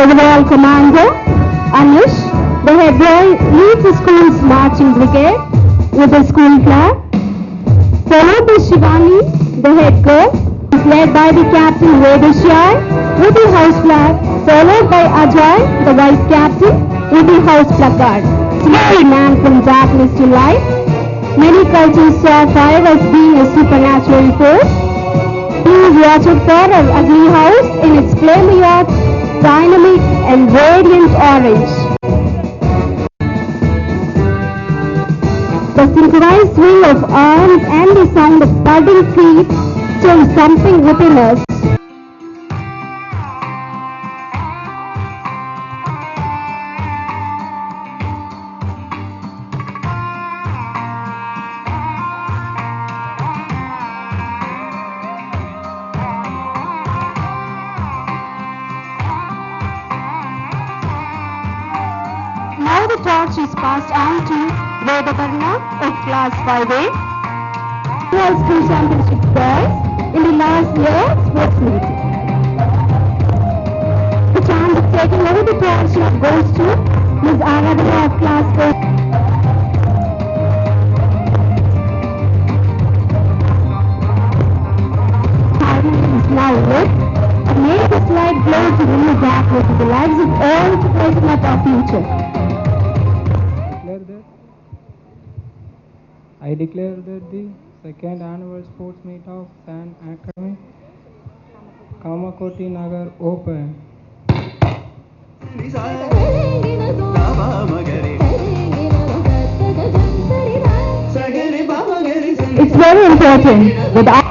Overall Commander, Anish, the head boy, leads the school's marching brigade with the school flag. Followed by Shivani, the head girl, is led by the captain Vedashyai with the house flag, followed by Ajay, the vice captain, with the house placard. Small man from darkness to light. Many cultures saw fire as being a supernatural force. Please watch out for our ugly house in its flamboyant, dynamic and radiant orange. The synchronized swing of arms and the sound of budding feet stirs something within us. Now the torch is passed on to Vedavarna of class 5A. World School Championship boys in the last year sports meet. The chance of taking over the torch now goes to Ms. Aradhana of class 4. Time is now lit and make this light glow to remove darkness to the lives of all to brighten up our future. I declare that the second annual sports meet of San Academy, Kamakoti Nagar open. It's very important that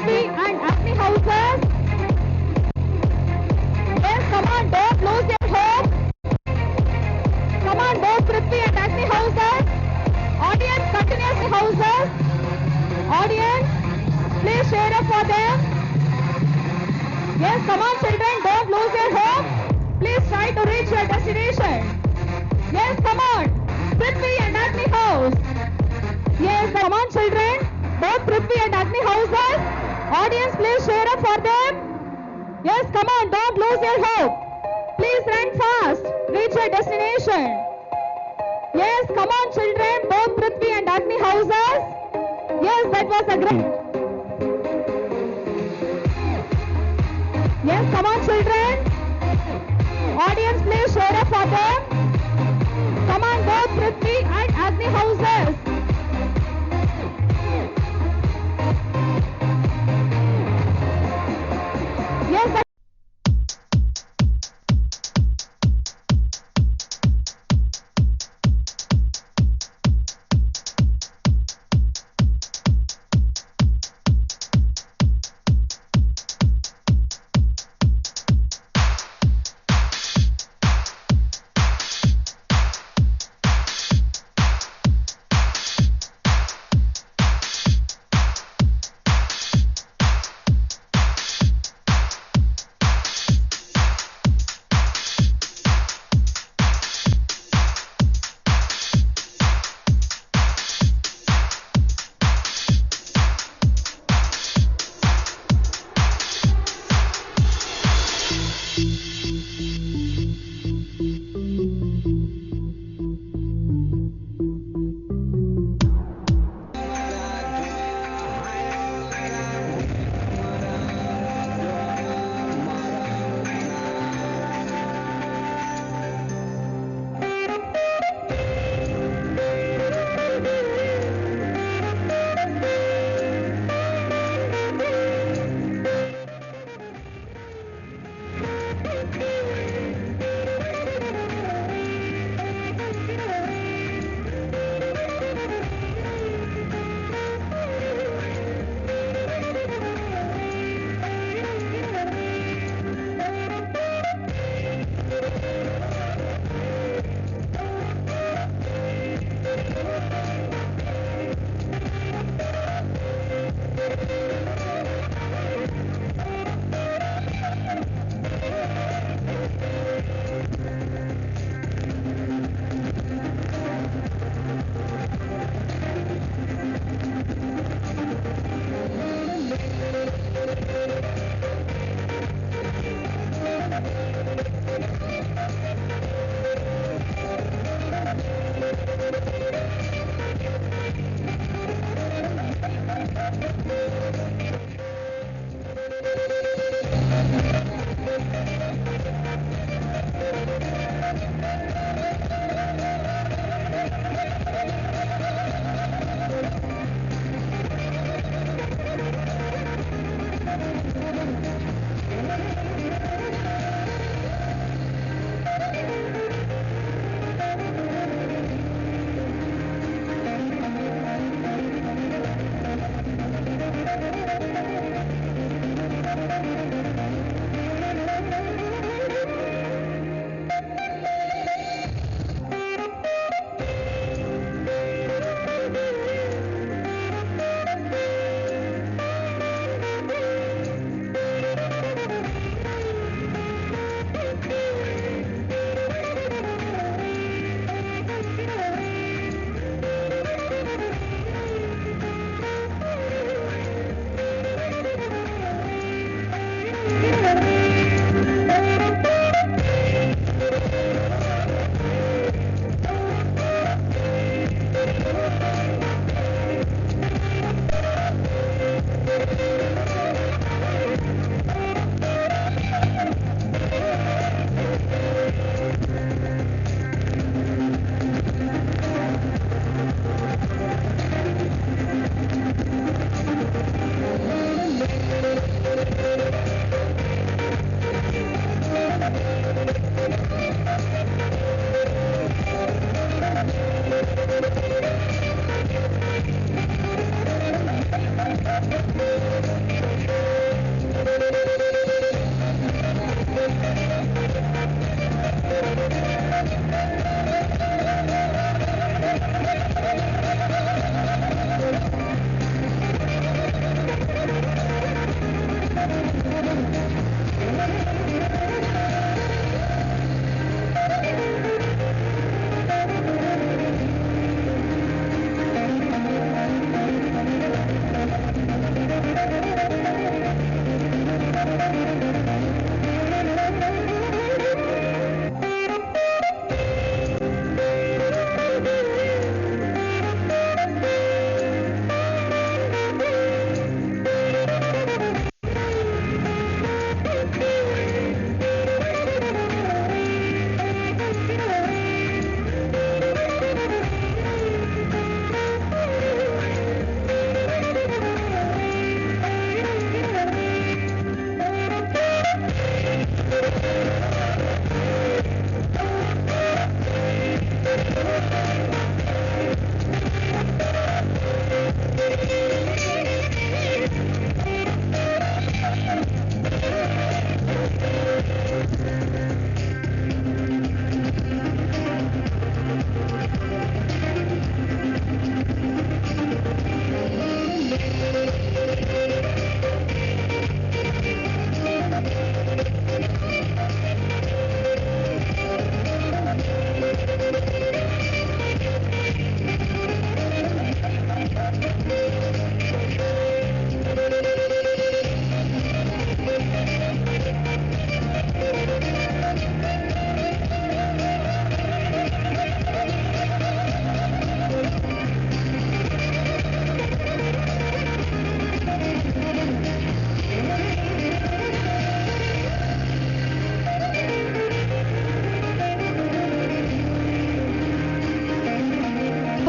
Prithvi and Agni houses. Yes, come on, don't lose your hope. Come on, both Prithvi and Agni houses. Audience, continuously houses. Audience, please share up for them. Yes, come on children, don't lose your hope. Please try to reach your destination. Yes, come on, Prithvi and Agni house. Yes, come on children, both Prithvi and Agni houses. Audience, please share up for them. Yes, come on, don't lose your hope. Please run fast, reach your destination. Yes, come on children, both Prithvi and Agni houses. Yes, that was a great. Yes, come on children. Audience, please share up for them. Come on, both Prithvi and Agni houses. Yes,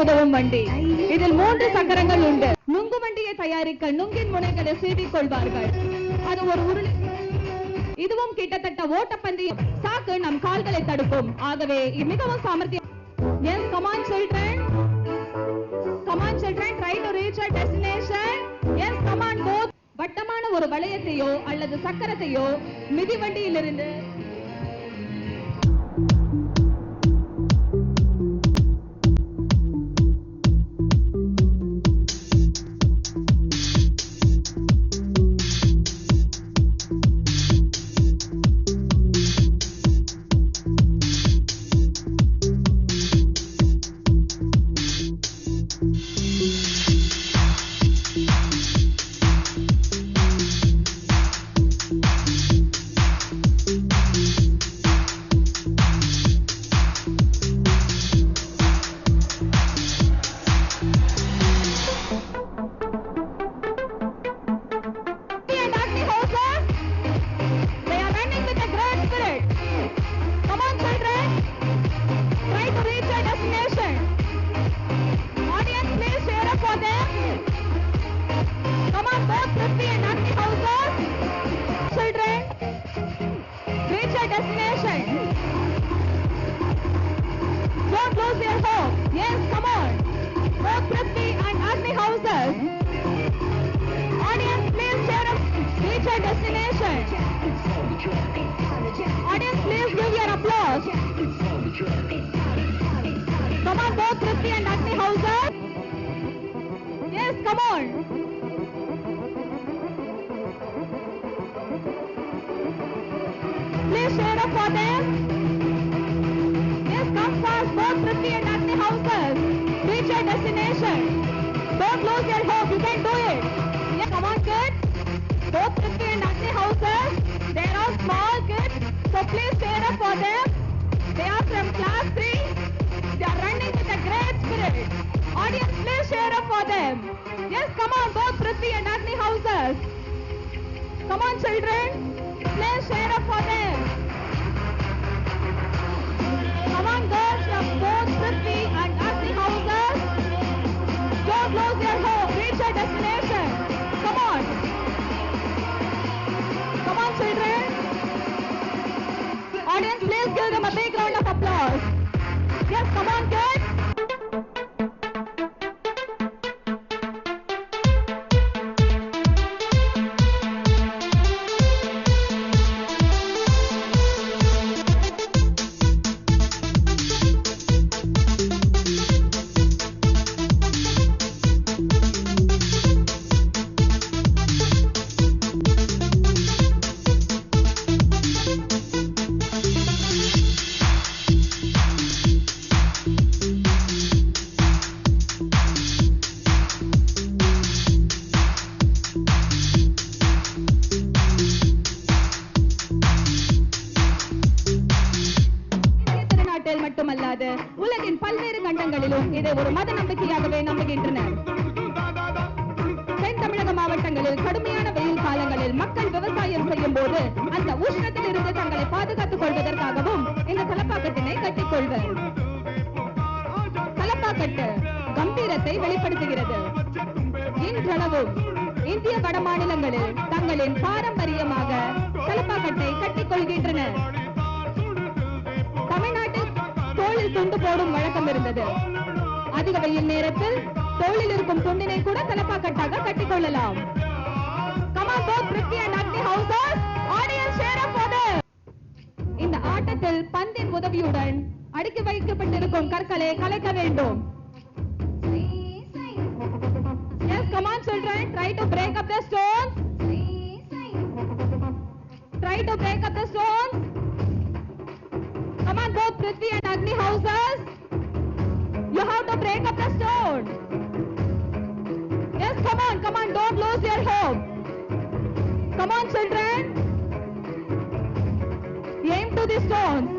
உதவும் வண்டி. இதில் 3 சக்கரங்கள் உண்டு. நுங்கு வண்டியை தயாரிக்க நுங்கின் முனைகளை சீவிக் கொள்வார்கள். அது ஒரு உருளை. இதுவும் கிட்டத்தட்ட ஓட்டப்பந்தயம். சாக்கு நம் கால்களை தடுக்கும். ஆகவே இது மிகவும் சாமர்த்தியம். Yes, come on children. Come on children, try to reach your destination. Yes, come on both. வட்டமான ஒரு வளையத்தையோ அல்லது சக்கரத்தையோ மிதிவண்டியிலிருந்து உலகின் பல்வேறு கண்டங்களிலும் இதை ஒரு மத நம்பிக்கையாகவே நம்புகின்றனர். தென் தமிழக மாவட்டங்களில் கடுமையான வெயில் காலங்களில் மக்கள் விவசாயம் செய்யும் போது அந்த உஷ்ணத்தில் இருந்து தங்களை பாதுகாத்துக் கொள்வதற்காகவும் இந்த தலப்பாக்கட்டினை கட்டிக்கொள்வர். தலப்பாக்கட்டு கம்பீரத்தை வெளிப்படுத்துகிறது. இன்றளவும் இந்திய வட மாநிலங்களில் தங்களின் பாரம்பரியமாக தலப்பாக்கட்டை கட்டிக்கொள்கின்றனர். தமிழ்நாட்டில் தோளில் துண்டு போடும் வழக்கம் இருந்தது. அதிக வெயில் நேரத்தில் தோளில் இருக்கும் துண்டினை கூட தலப்பாக்கட்டாக கட்டிக்கொள்ளலாம். இந்த ஆட்டத்தில் பந்தின் உதவியுடன் அடுக்கி வைக்கப்பட்டிருக்கும் கற்களை கலைக்க வேண்டும். Yes, come on children, try to break up the stones. Try to break up the stones. Come on, both Prithvi and Agni houses. You have to break up the stone. Yes, come on, don't lose your hope. Come on children. Aim to the stones.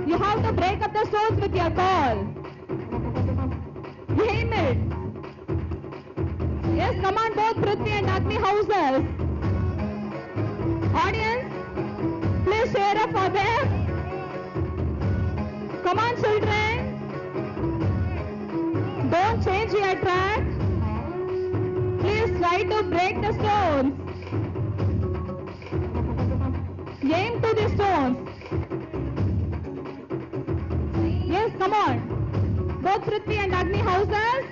You have to break up the stones with your ball. Aim it. Yes, come on, both Prithvi and Agni houses. Audience, please share up for them. Come on children. stones. Aim to the stones. Yes, come on. Both Prithvi and Agni houses.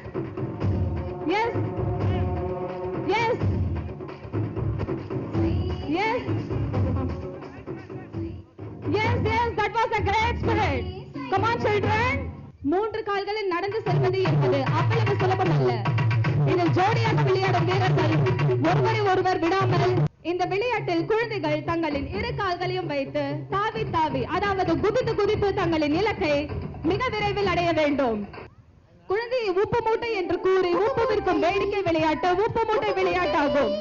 Yes. Yes. Yes. Yes, yes, that was a great spirit. Come on, children. மூன்று கால்களில் நடந்து செல்வது என்பது அவ்வளவு சுலபம் அல்ல. இதில் ஜோடியாக விளையாடும் வீரர்கள் ஒருவரை ஒருவர் விடாமல் இந்த விளையாட்டில் குழந்தைகள் தங்களின் இரு கால்களையும் வைத்து தாவி தாவி, அதாவது குதித்து குதித்து தங்களின் இலக்கை மிக விரைவில் அடைய வேண்டும். குழந்தையை உப்பு மூட்டை என்று கூறி உப்பு விற்கும் வேடிக்கை விளையாட்டு உப்பு மூட்டை விளையாட்டாகும்.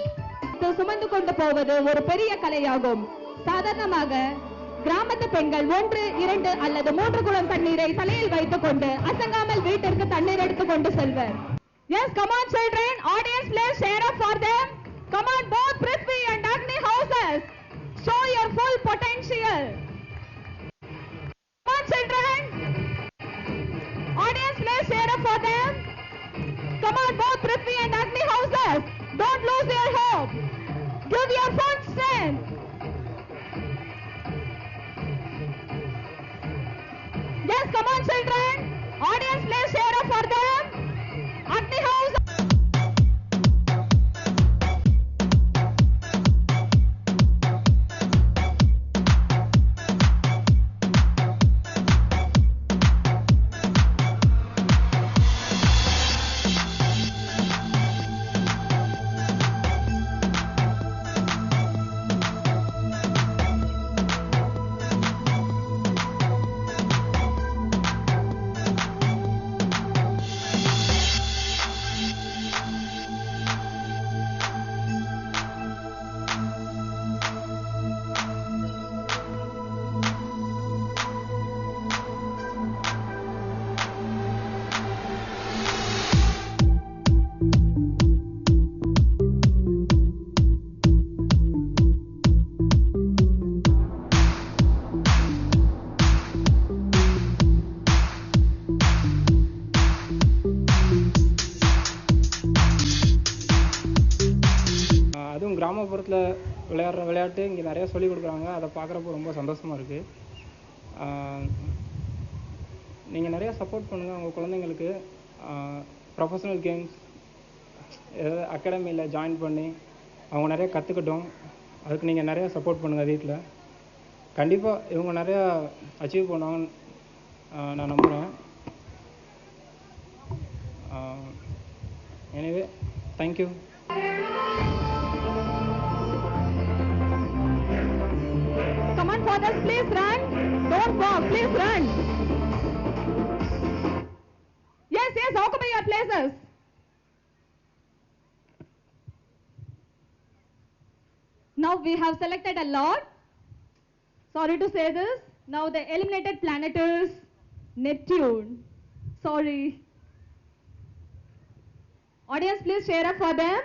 சுமந்து கொண்டு போவது ஒரு பெரிய கலையாகும். சாதாரணமாக கிராமத்து பெண்கள் 1, 2 அல்லது 3 குடம் தண்ணீரை தலையில் வைத்துக் கொண்டு அசங்காமல் வீட்டிற்கு தண்ணீர் எடுத்துக் கொண்டு செல்வர். Yes, come on children, audience please share up for them. Come on, both Prithvi and Agni houses, show your full potential. Come on children, audience please share up for them. Come on, both Prithvi and Agni houses, don't lose your hope, give your full strength. Yes, come on children, audience please share up for them. Agni house. அதுவும் கிராமப்புறத்தில் விளையாடுற விளையாட்டு இங்கே நிறையா சொல்லிக் கொடுக்குறாங்க. அதை பார்க்குறப்போ ரொம்ப சந்தோஷமாக இருக்குது. நீங்கள் நிறையா சப்போர்ட் பண்ணுங்கள் உங்கள் குழந்தைங்களுக்கு. ப்ரொஃபஷனல் கேம்ஸ் ஏதாவது அகாடமியில் ஜாயின் பண்ணி அவங்க நிறையா கற்றுக்கட்டும். அதுக்கு நீங்கள் நிறையா சப்போர்ட் பண்ணுங்கள் வீட்டில். கண்டிப்பாக இவங்க நிறையா அச்சீவ் பண்ணுவாங்கன்னு நான் நம்புகிறேன். Anyway, thank you. Come on fathers, please run. Don't walk, please run. Yes, yes, occupy your places. Now we have selected a lot. Sorry to say this. Now the eliminated planet is Neptune. Sorry. Audience, please share up for them.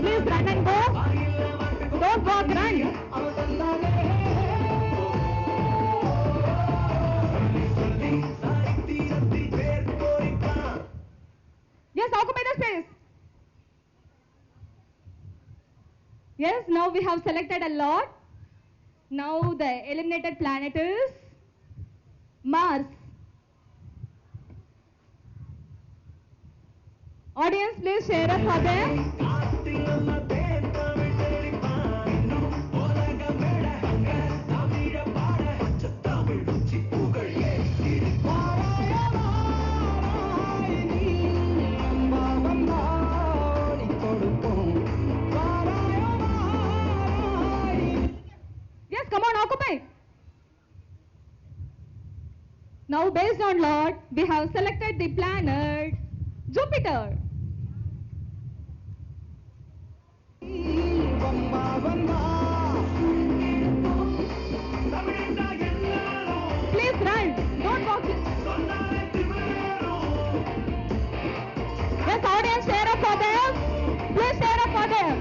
Please run and go. Don't walk, run. Yes, occupy the space. Yes, now we have selected a lot. Now the eliminated planet is Mars. Audience, please share up for them. Yes, come on, occupy. Now, based on lot, we have selected the planet Jupiter. Please run. Don't walk. Yes, audience, share up for them. Please share up for them.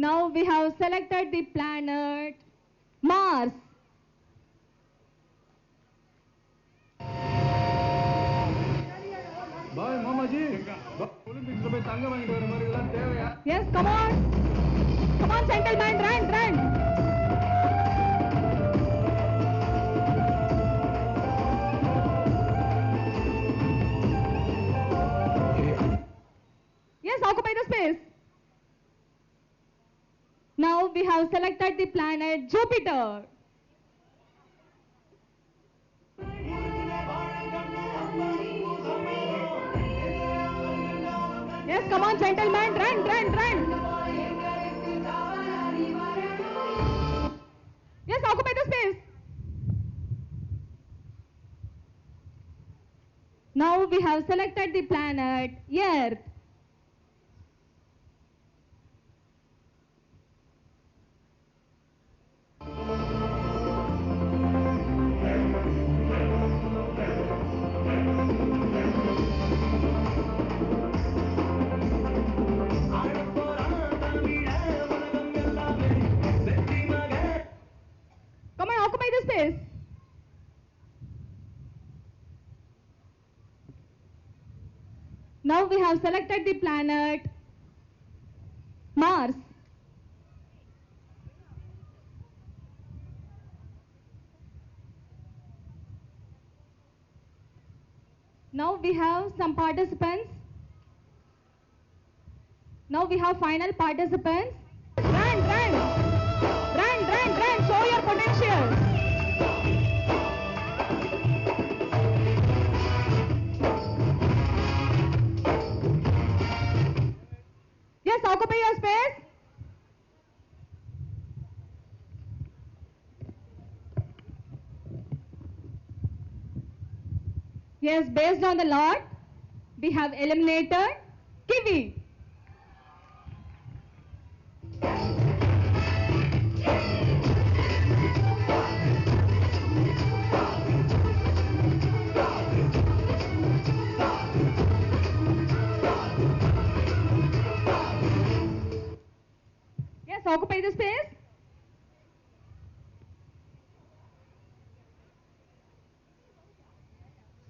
Now we have selected the planet Mars. பாய் மாமாஜி ஒலிம்பிக்ஸ்ல போய் தங்கம் வாங்கிட்டு வர மாதிரி எல்லாம் தேவையா? Yes, come on. Come on, gentlemen, run, run. Yes, occupy the space. Now we have selected the planet Jupiter. Yes, come on, gentlemen, run, run, run. Yes, occupy the space. Now we have selected the planet Earth. Come on, occupy the space. Now we have selected the planet Mars. Now we have some participants. Now we have final participants. Run, run. Run, run, run. Show your potential. Yes, occupy your space. Yes, based on the lot, we have eliminated Kiwi. Yes, occupy the space.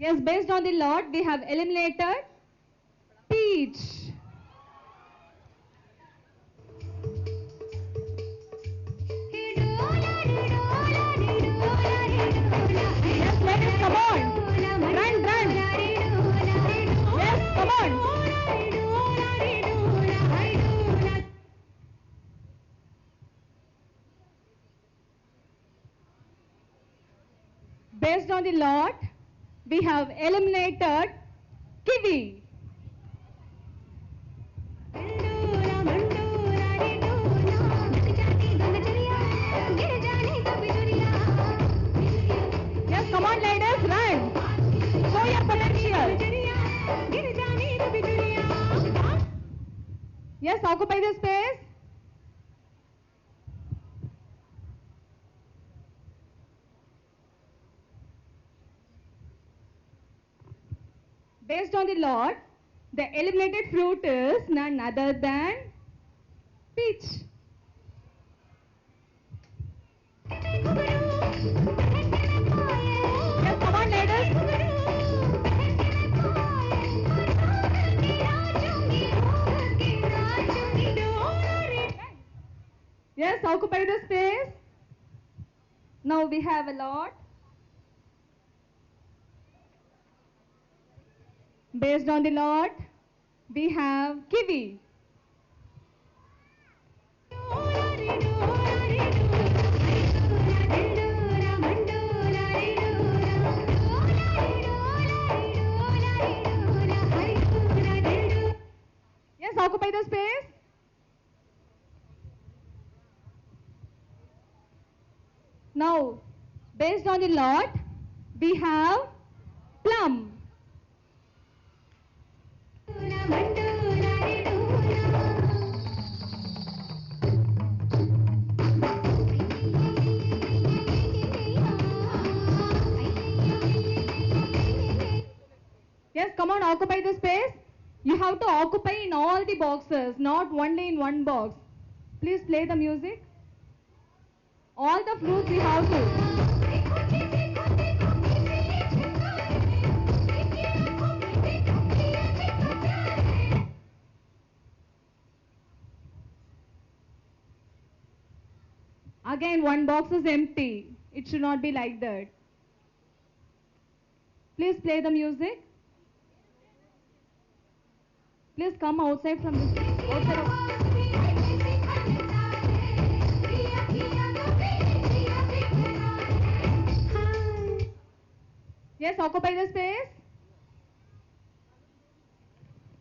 Yes, based on the lot, we have eliminated Peach. Yes, ladies, come on. Run, run. Yes, come on. Based on the lot, we have eliminated Kiwi. Yes, come on ladies, run. Show your potential. Yes, occupy the space. Based on the lot, the eliminated fruit is none other than peach. Yes, come on ladies. Yes, occupy the space. Now we have a lot. Based on the lot, we have Kiwi. Yes, occupy the space. Now, based on the lot, we have Plum. Yes, come on, occupy the space. You have to occupy in all the boxes, not only in one box. Please play the music. All the fruits we have to. Again, one box is empty. It should not be like that. Please play the music. Please come outside from this. Yes, occupy the space.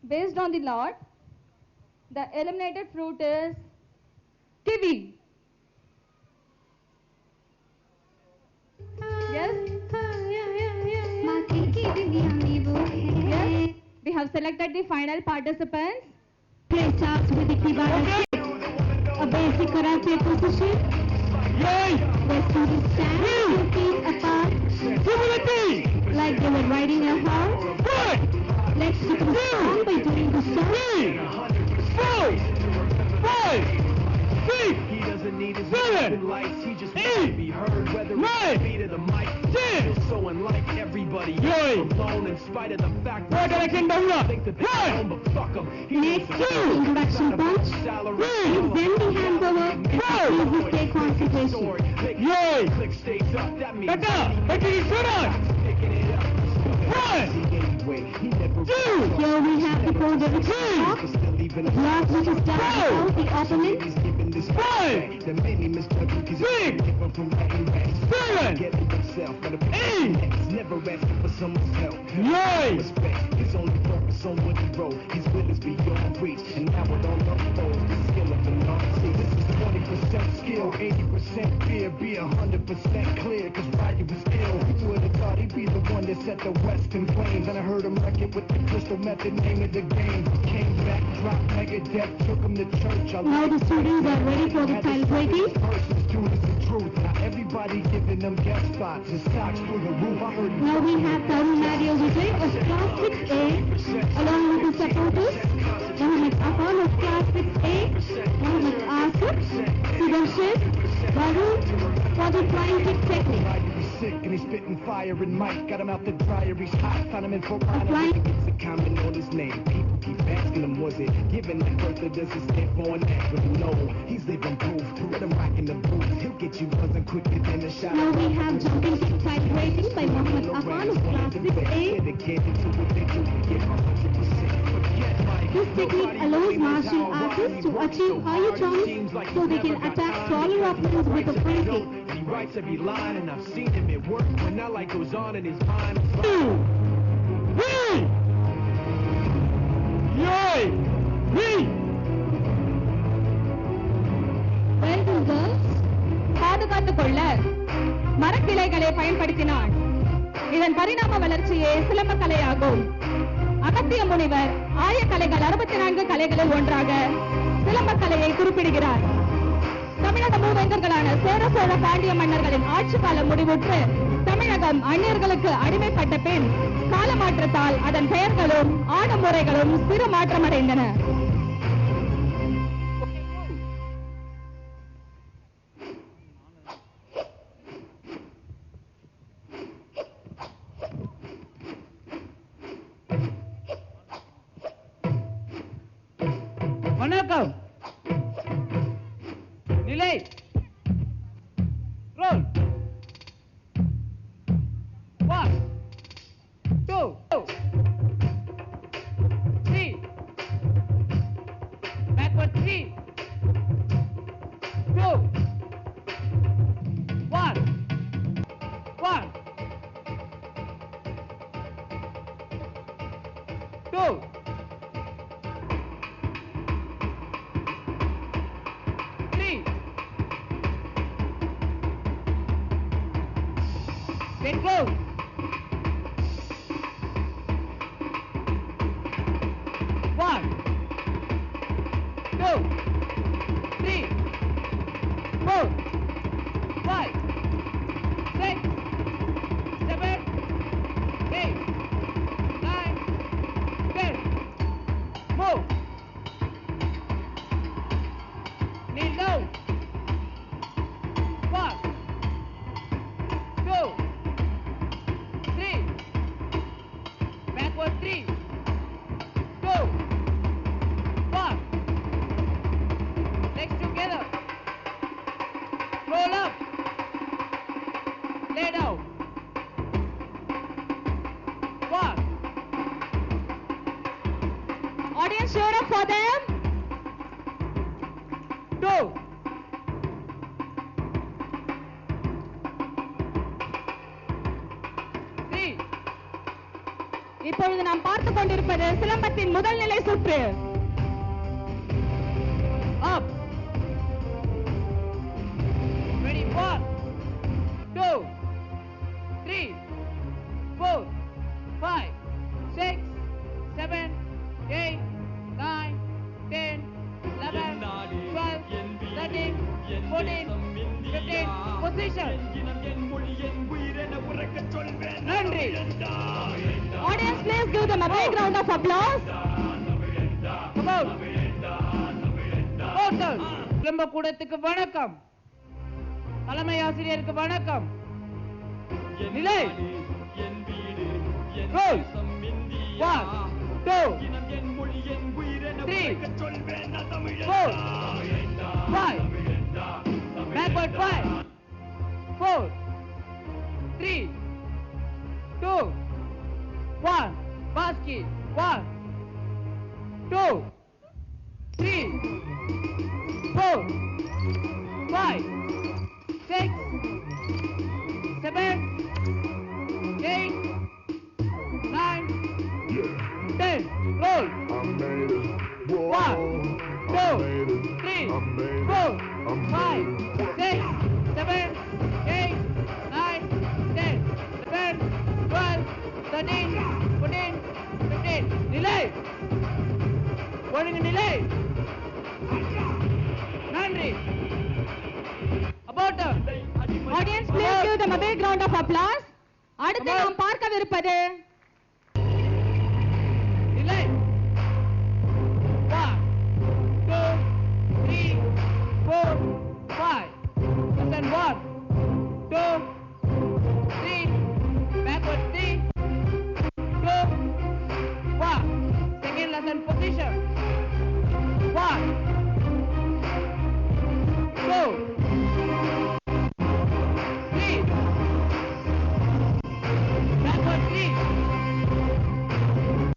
Based on the lot, the eliminated fruit is kiwi. Yes? Yes? We have selected the final participants. Play starts with the kibana. A basic karate position. The students stand 2 feet apart. Like they were riding a horse. Let's keep them strong by doing the song. He doesn't need his open lights, he just wants to be heard, whether it's the beat of the mic. He's so unlike everybody else alone, in spite of the fact that they think that they're alone, but fuck him. Next, introduction punch. Then the handover. Please stay concentration. Click stays up, that means picking it up. Here we have the code of the clock. Block which is down without the opponent. 5, 6, 7, 8, never asking for someone's help. Respect his only focus on what he wrote. His will is beyond reach, and now it all unfolds. The skill of the Nazi. This is 20% skill, 80% fear. Be 100% clear, cause Ryu was ill. Who would have thought he'd be the one that set the West in flames? And I heard him wreck it with the crystal method, name of the game. Came back, dropped Megadeth, took him to church. Now the students are ready for the title breaking. Now everybody giving them guest spots and stocks through the roof. I heard Now we have Tarun Mario Vijay of Class 6A along with his supporters. Mohammed Afan of Class 6A, Mohammed Asif, Sudarshan, Varun for the flying kick technique. sick and he's spitting fire and Mike got him out the dryer, he's hot, found him in Fort Lauderdale. Right. It's a comment on his name, people keep asking him, was it given that birth or does his stamp on that? But no, he's living proof, let him rock in the booth, he'll get you buzzing quicker than a shot. Now we have jumping kick type rating by Mohammed Afan of Class 6A. This technique allows martial artists to achieve higher jumps so they can attack taller opponents with a free kick. He writes every line and I've seen him at work when that light goes on in his mind. Well done, girls. பாதுகாத்துக்கொள்ள மரக்கிளைகளை பயன்படுத்தினான். இதன் பரிணாம வளர்ச்சியே சிலம்ப கலையாகும். அகத்திய முனிவர் ஆயக்கலைகள் 64 கலைகளில் ஒன்றாக சிலம்ப கலையை குறிப்பிடுகிறார். தமிழக மூவேந்தர்களான சேர சோழ பாண்டிய மன்னர்களின் ஆட்சி காலம் முடிவுற்று தமிழகம் அந்நியர்களுக்கு அடிமைப்பட்ட பின் கால மாற்றத்தால் அதன் பெயர்களும் ஆடும் முறைகளும் சிறு மாற்றமடைந்தன. வணக்கம். நிலை. Roll. 1, 2, 3. Backward 3, 2, 1, 1, 2. Get close. 1, 2, 3, 4, 5, 6, 7, 8, 9, 10. Move. Kneel Audience, cheer up for them. 2. இப்பொழுது நாம் பார்த்துக் கொண்டிருப்பது சிலம்பத்தின் முதல் நிலை சுற்று. Up. Ready, 1, 2, 3, 4, 5, 6, 7, 8, 9, 10, 11, 12, 13, 14, 15. Position. நன்றி. Audience, please give them a big round of applause. Come out. Order. சிலம்ப கூடத்துக்கு வணக்கம். தலைமை ஆசிரியருக்கு வணக்கம். நிலை. Roll. 1, 2, 3, 4, 5. Backward 5, 4, 3, 2, 1. Basket. 1, 2, 3, 4, 5, 6, 7, 8, 9, 10. Roll. 1, 2, 3, 4, 5, 6, 7, 8, 9, 10, 11, 12, 13, 14, 15. நிலை. ஒழுங்கு நிலை. நன்றி. About them. Audience, please give them a big round of applause. அடுத்து நாம் பார்க்கவிருப்பது நிலை. 1, 2, 3, 4, 5. Lesson 1, 2, 3. Backward 3, 2, 1. Second lesson position. 1, 2, 3. Backward 3,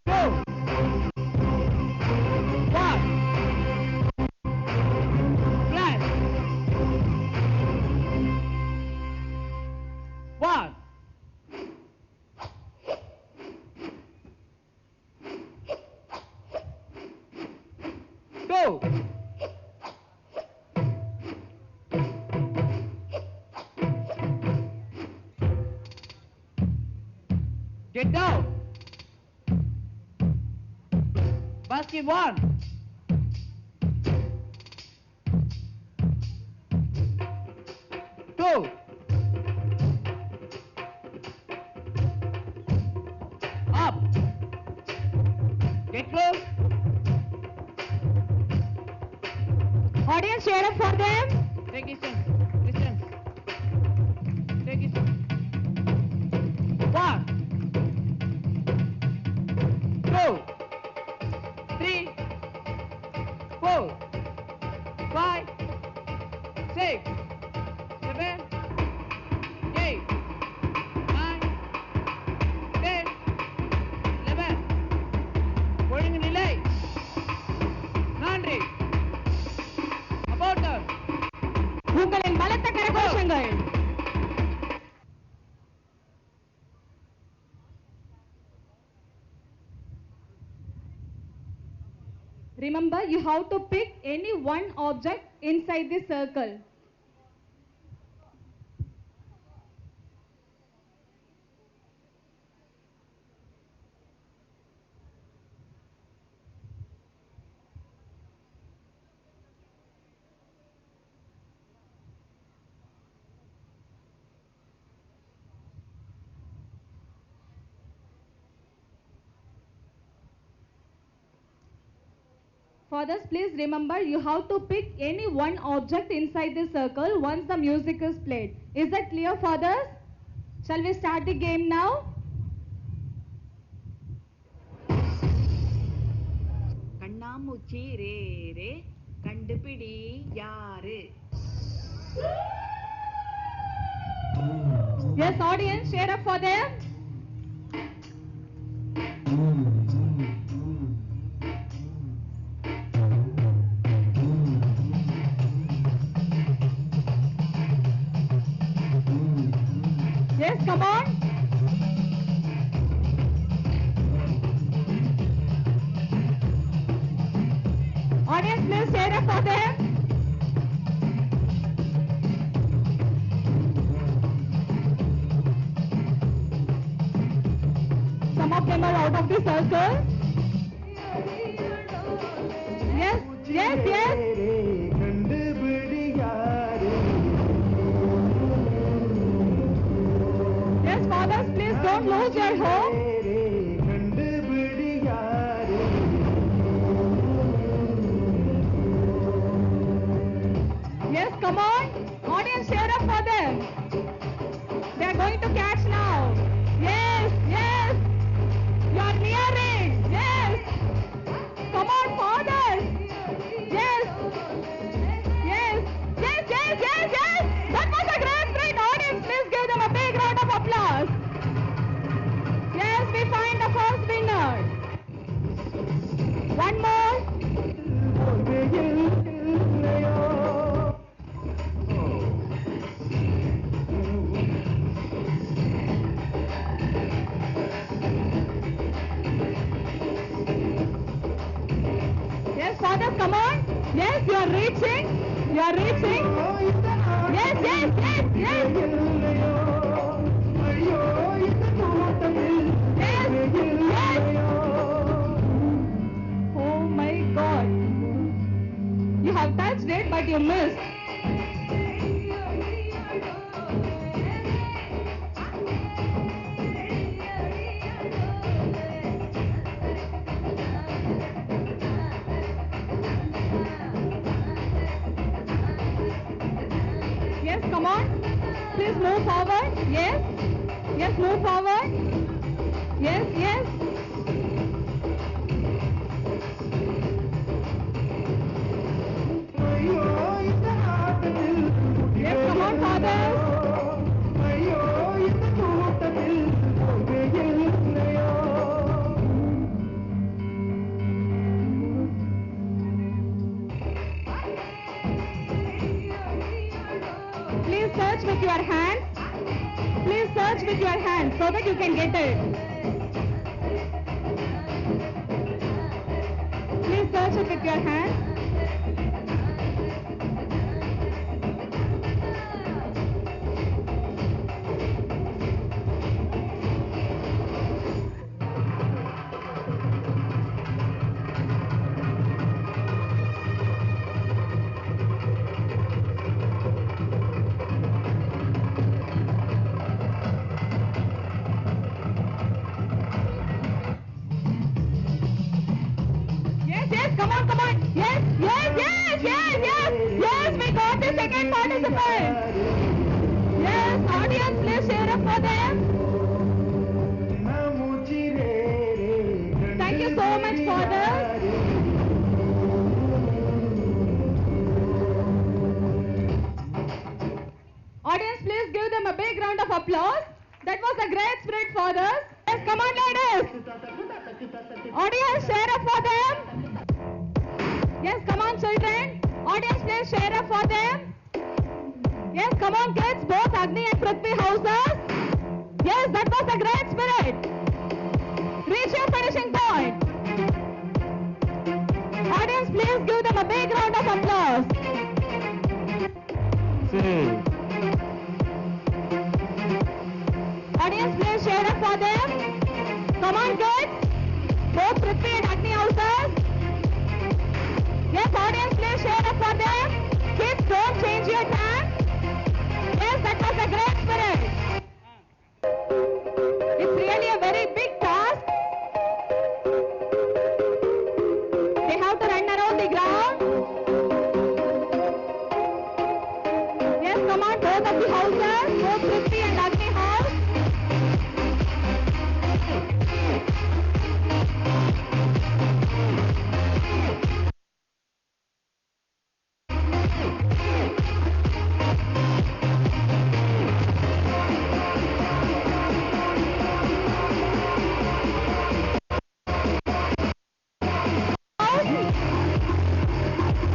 2, 1. Flash. 1. Two. Get down. Basket 1. Two. Up. Get close. audience, cheer up for them. Take distance. Distance. Take distance. 1, 2, 3, 4, 5, 6, 7, 8, 9, 10, 11. ஒழுங்கு நிலை. நன்றி. About them. உங்களின் பலத்த கரகோஷங்கள். Remember, you have to pick any one object inside the circle. Fathers, please remember, you have to pick any one object inside the circle once the music is played. Is that clear, fathers? Shall we start the game now? கண்ணாமூச்சி ரே ரே கண்டுபிடி யாரு. Yes, audience, cheer up for them. come on. Audience, please cheer up for them. Some of them are out of the circle. Yes, yes, yes. Yes, fathers, please don't lose your hope. Yes, come on. Audience, cheer up for them. They are going to catch now. Yes, yes. You are nearing. Yes. Come on, fathers. Yes. Yes. Yes, yes, yes, yes. That was a great sprint. Audience, please give them a big round of applause. Yes, we find the first winner. One more. Yes, fathers, come on. Yes, you are reaching. You are reaching. Yes, yes, yes, yes. Yes, yes. Oh my God. You have touched it, but you missed. Yes, come on. Please move forward. Yes. Yes, move forward. Yes, yes. Yes, come on, fathers. Please search with your hands. Please search with your hands so that you can get it. Please search it with your hands. Yes, yes, come on, come on. Yes, yes, yes, yes, yes. Yes, we got the second participant. Yes, audience, please cheer up for them. Thank you so much, fathers. Audience, please give them a big round of applause. That was a great spirit, fathers. Yes, come on, ladies. Audience, cheer up for them. Yes, come on, children. Audience, please cheer up for them. Yes, come on, kids, both Agni and Prithvi houses. Yes, that was a great spirit. Reach your finishing point. Audience, please give them a big round of applause. Audience, please cheer up for them. Come on, kids. Both Prithvi and Agni houses. Yes, audience, please cheer up for them. Kids, don't change your time. Yes, that was a great spirit. It's really a very big task. They have to run around the ground. Yes, come on, both of the houses, both Prithvi and Agni house.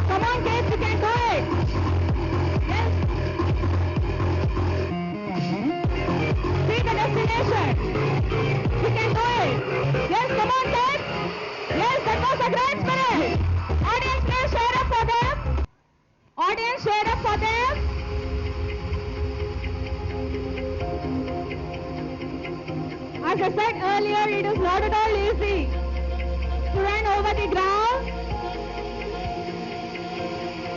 Come on, kids, you can do it. Yes. See the a great spirit. Audience, please share up for them. Audience, share up for them. As I said earlier, it is not at all easy to run over the ground.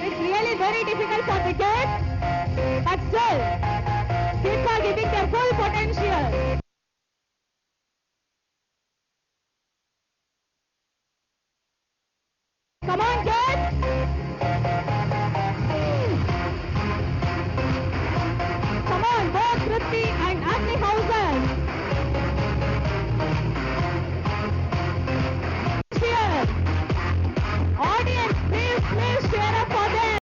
It's really very difficult for the kids, but still, kids are giving their full potential. Come on, kids! Come on, both Kriti and Agni Houses. Cheers! Audience, please cheer up for them.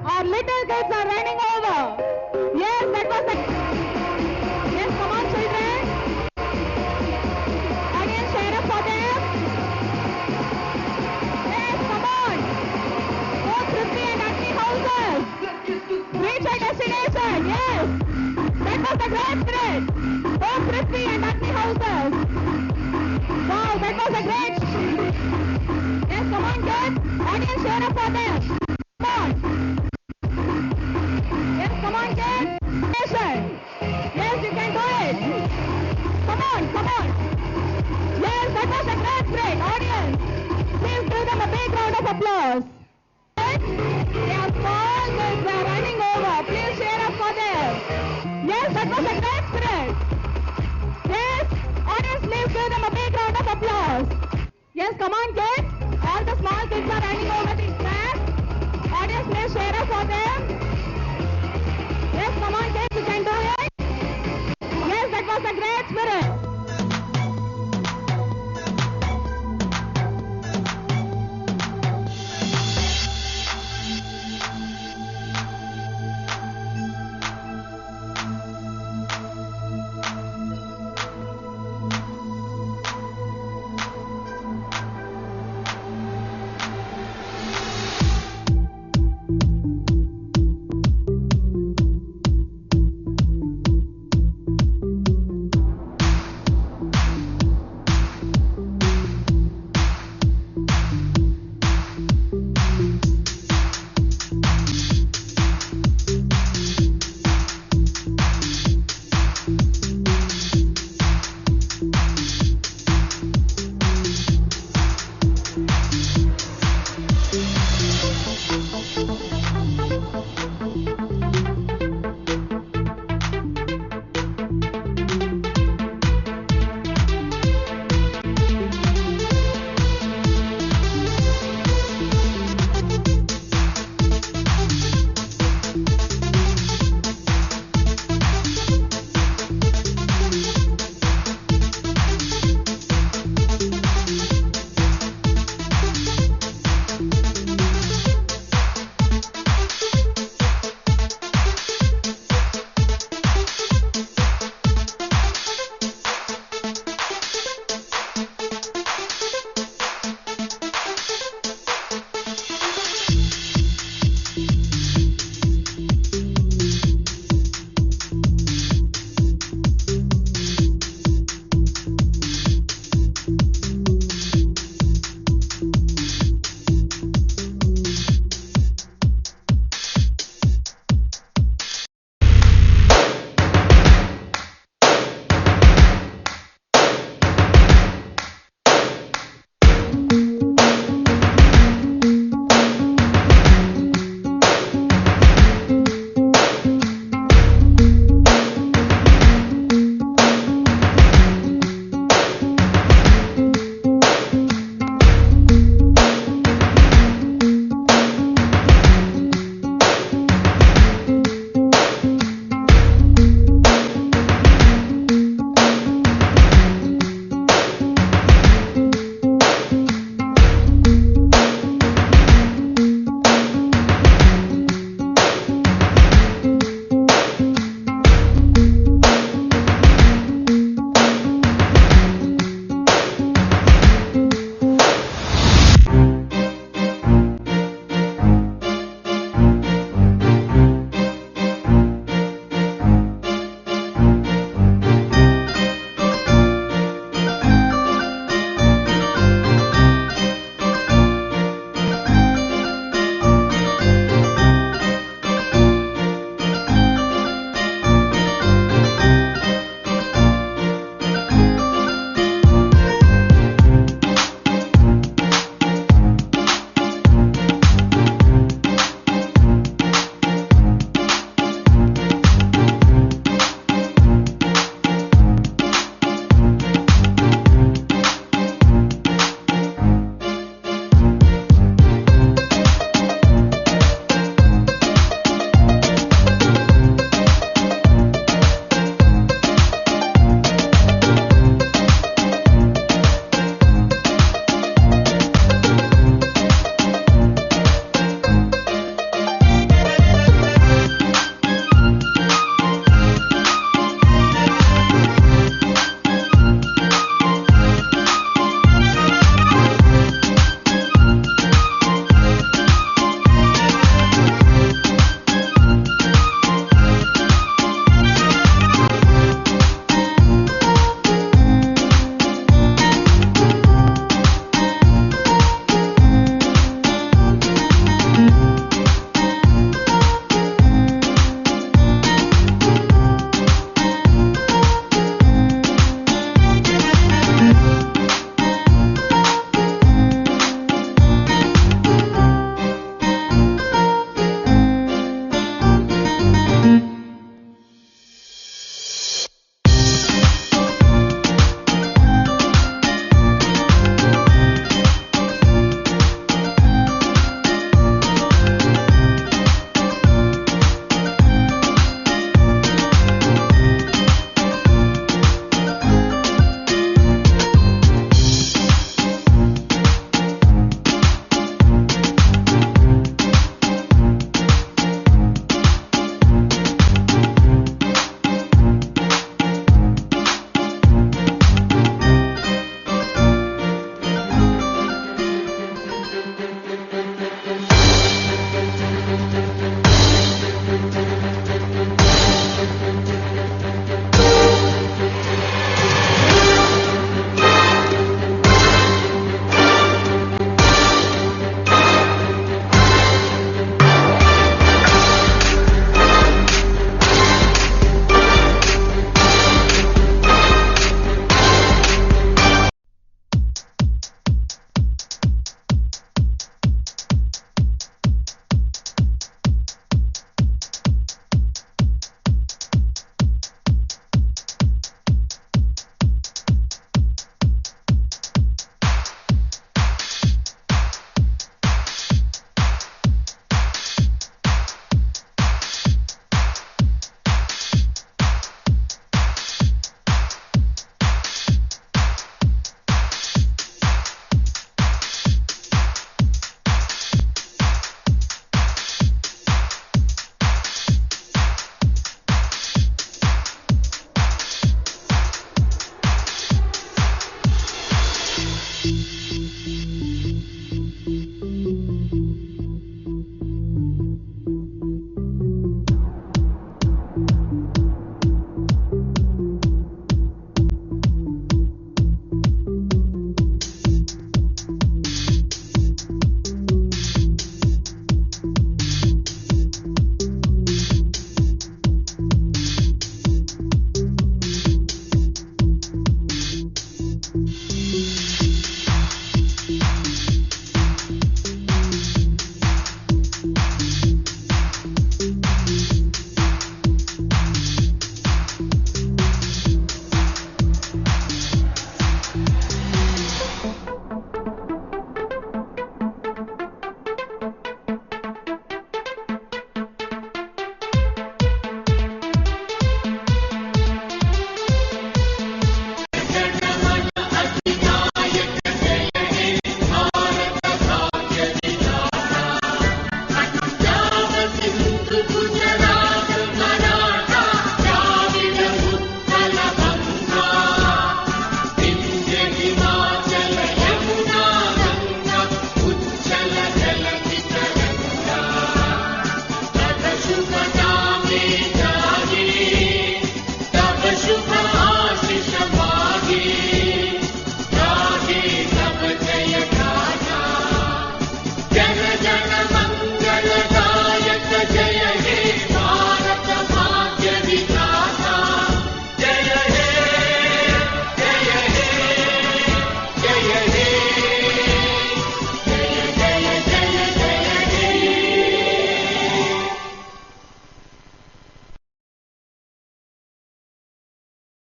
Our little kids are running over. Yes, that was the... Yes, come on, children. Audience, share up for them. Yes, come on. Both Kriti and Agni Houses. Reach our destination. Yes. That was the great spirit. Both Kriti and Agni Houses. Wow, that was a great... Yes, come on, kids. Audience, share up for them. Come on. Yes, come on, kids. Nation. Yes, you can do it. Come on, come on. Yes, that was a great spirit. Audience, please give them a big round of applause. They are small, they are running over. Please share up for them. Yes, that was a great spirit. Yes, audience, please give them a big round of applause. Yes, come on, kids. All the small kids are running over the track. Audience, please share up for them. Yes, come on, kids, you can do it. Yes, that was a great spirit.